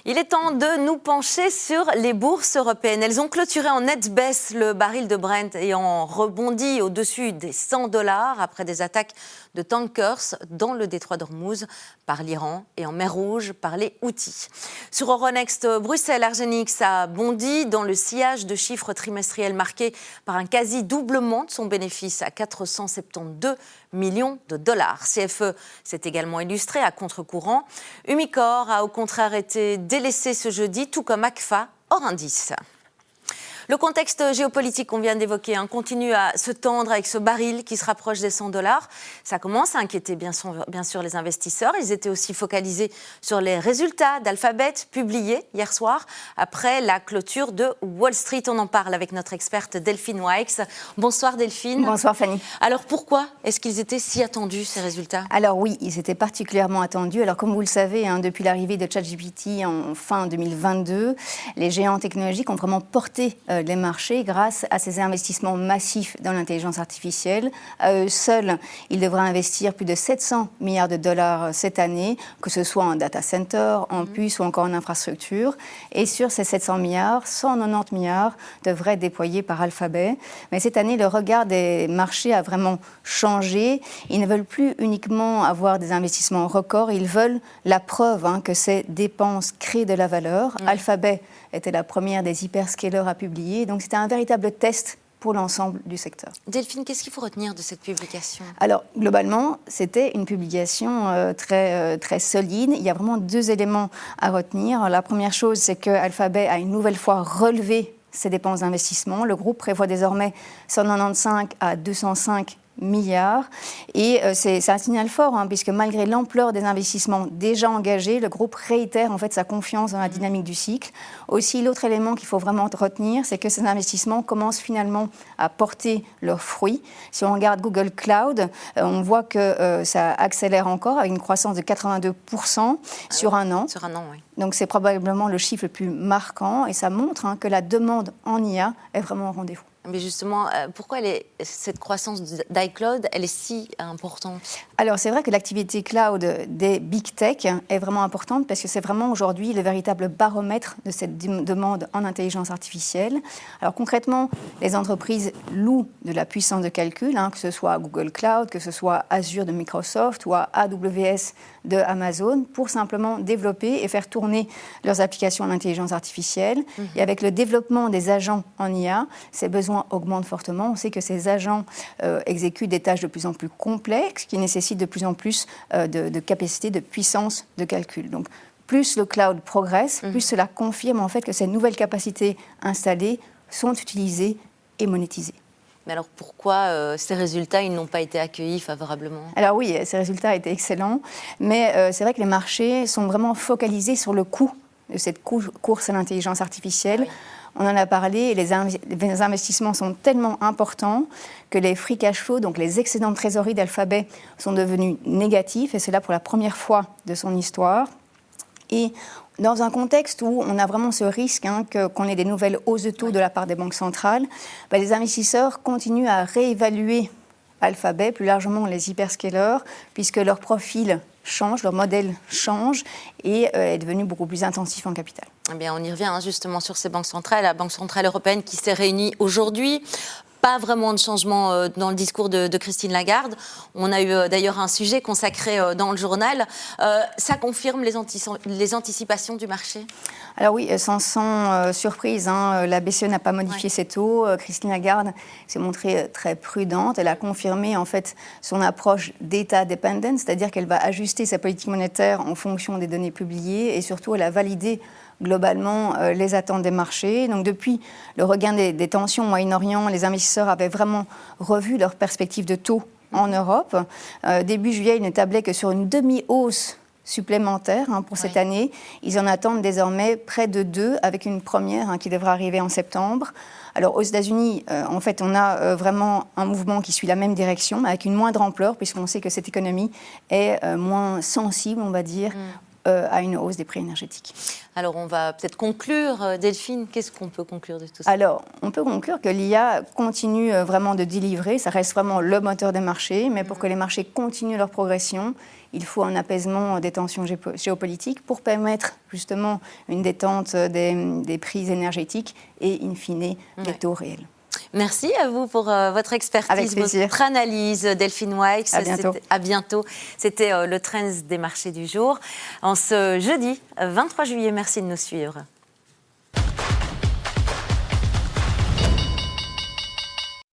Il est temps de nous pencher sur les bourses européennes. Elles ont clôturé en nette baisse, le baril de Brent ayant rebondi au-dessus des $100 après des attaques de tankers dans le détroit d'Ormuz par l'Iran et en mer Rouge par les Houthis. Sur Euronext Bruxelles, Argenix a bondi dans le sillage de chiffres trimestriels marqués par un quasi-doublement de son bénéfice à 472 millions de dollars. CFE s'est également illustré à contre-courant. Umicore a au contraire été délaissé ce jeudi, tout comme Agfa, hors indice. Le contexte géopolitique qu'on vient d'évoquer continue à se tendre avec ce baril qui se rapproche des $100. Ça commence à inquiéter bien sûr les investisseurs. Ils étaient aussi focalisés sur les résultats d'Alphabet publiés hier soir après la clôture de Wall Street. On en parle avec notre experte Delphine Waix. Bonsoir Delphine. Bonsoir Fanny. Alors pourquoi est-ce qu'ils étaient si attendus ces résultats ? Alors oui, ils étaient particulièrement attendus. Alors comme vous le savez, depuis l'arrivée de ChatGPT en fin 2022, les géants technologiques ont vraiment porté les marchés grâce à ces investissements massifs dans l'intelligence artificielle. À eux seuls, ils devraient investir plus de 700 milliards de dollars cette année, que ce soit en data center, en puces ou encore en infrastructure. Et sur ces 700 milliards, 190 milliards devraient être déployés par Alphabet. Mais cette année, le regard des marchés a vraiment changé. Ils ne veulent plus uniquement avoir des investissements records, ils veulent la preuve que ces dépenses créent de la valeur. Alphabet était la première des hyperscalers à publier. Donc, c'était un véritable test pour l'ensemble du secteur. Delphine, qu'est-ce qu'il faut retenir de cette publication ? Alors, globalement, c'était une publication très solide. Il y a vraiment deux éléments à retenir. Alors, la première chose, c'est qu'Alphabet a une nouvelle fois relevé ses dépenses d'investissement. Le groupe prévoit désormais 195 à 205 milliards. Et c'est un signal fort, puisque malgré l'ampleur des investissements déjà engagés, le groupe réitère en fait sa confiance dans la dynamique du cycle. Aussi, l'autre élément qu'il faut vraiment retenir, c'est que ces investissements commencent finalement à porter leurs fruits. Si on regarde Google Cloud, on voit que ça accélère encore avec une croissance de 82% sur un an. Sur un an, oui. Donc c'est probablement le chiffre le plus marquant et ça montre que la demande en IA est vraiment au rendez-vous. Mais justement, pourquoi cette croissance d'iCloud, elle est si importante ? Alors, c'est vrai que l'activité cloud des big tech est vraiment importante parce que c'est vraiment aujourd'hui le véritable baromètre de cette demande en intelligence artificielle. Alors, concrètement, les entreprises louent de la puissance de calcul, que ce soit Google Cloud, que ce soit Azure de Microsoft ou AWS de Amazon, pour simplement développer et faire tourner leurs applications en intelligence artificielle. Et avec le développement des agents en IA, ces besoins augmentent fortement. On sait que ces agents exécutent des tâches de plus en plus complexes qui nécessitent de plus en plus de capacité, de puissance de calcul. Donc, plus le cloud progresse, plus cela confirme en fait que ces nouvelles capacités installées sont utilisées et monétisées. Mais alors pourquoi ces résultats ils n'ont pas été accueillis favorablement ? Alors oui, ces résultats étaient excellents, mais c'est vrai que les marchés sont vraiment focalisés sur le coût de cette course à l'intelligence artificielle. Oui. On en a parlé, les investissements sont tellement importants que les free cash flow, donc les excédents de trésorerie d'Alphabet, sont devenus négatifs, et c'est là pour la première fois de son histoire. Et dans un contexte où on a vraiment ce risque qu'on ait des nouvelles hausses de taux de la part des banques centrales, les investisseurs continuent à réévaluer Alphabet, plus largement les hyperscalers, puisque leur profil change, leur modèle change et est devenu beaucoup plus intensif en capital. Eh bien, on y revient justement sur ces banques centrales. La Banque centrale européenne qui s'est réunie aujourd'hui. Pas vraiment de changement dans le discours de Christine Lagarde. On a eu d'ailleurs un sujet consacré dans le journal. Ça confirme les anticipations du marché ? Alors oui, sans surprise, la BCE n'a pas modifié ses taux. Christine Lagarde s'est montrée très prudente. Elle a confirmé en fait son approche data dependent, c'est-à-dire qu'elle va ajuster sa politique monétaire en fonction des données publiées et surtout elle a validé globalement les attentes des marchés. Donc depuis le regain des tensions au Moyen-Orient, les investisseurs avaient vraiment revu leurs perspectives de taux en Europe. Début juillet, ils ne tablaient que sur une demi-hausse supplémentaire pour cette année. Ils en attendent désormais près de 2, avec une première qui devra arriver en septembre. Alors aux États-Unis, en fait, on a vraiment un mouvement qui suit la même direction, avec une moindre ampleur, puisqu'on sait que cette économie est moins sensible, on va dire, à une hausse des prix énergétiques. Alors, on va peut-être conclure. Delphine, qu'est-ce qu'on peut conclure de tout ça? Alors, on peut conclure que l'IA continue vraiment de délivrer. Ça reste vraiment le moteur des marchés. Mais pour que les marchés continuent leur progression, il faut un apaisement des tensions géopolitiques pour permettre justement une détente des prix énergétiques et, in fine, des taux réels. Merci à vous pour votre expertise, votre analyse, Delphine Weix. À bientôt. C'était le Trends des marchés du jour. En ce jeudi 23 juillet, merci de nous suivre.